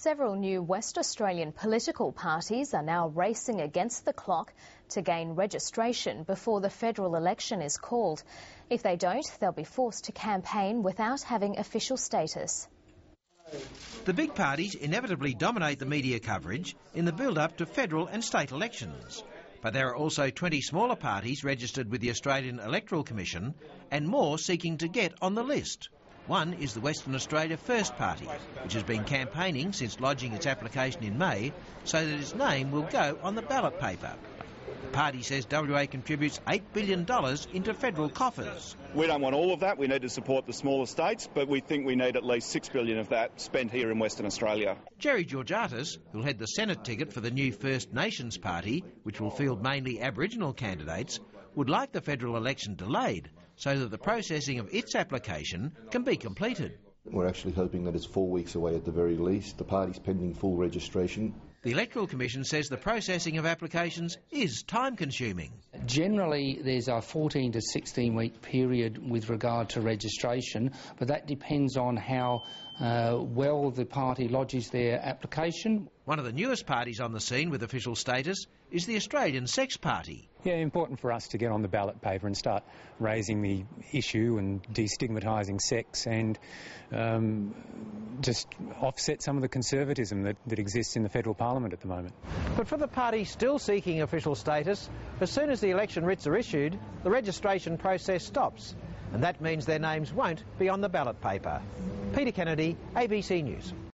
Several new West Australian political parties are now racing against the clock to gain registration before the federal election is called. If they don't, they'll be forced to campaign without having official status. The big parties inevitably dominate the media coverage in the build-up to federal and state elections. But there are also 20 smaller parties registered with the Australian Electoral Commission and more seeking to get on the list. One is the Western Australia First Party, which has been campaigning since lodging its application in May so that its name will go on the ballot paper. The party says WA contributes $8 billion into federal coffers. We don't want all of that. We need to support the smaller states, but we think we need at least $6 billion of that spent here in Western Australia. Jerry Georgatos, who'll head the Senate ticket for the new First Nations Party, which will field mainly Aboriginal candidates, would like the federal election delayed so that the processing of its application can be completed. We're actually hoping that it's 4 weeks away at the very least. The party's pending full registration. The Electoral Commission says the processing of applications is time-consuming. Generally, there's a 14 to 16 week period with regard to registration, but that depends on how well the party lodges their application. One of the newest parties on the scene with official status is the Australian Sex Party. Yeah, important for us to get on the ballot paper and start raising the issue and destigmatising sex and just offset some of the conservatism that exists in the federal parliament at the moment. But for the party still seeking official status, as soon as the election writs are issued, the registration process stops. And that means their names won't be on the ballot paper. Peter Kennedy, ABC News.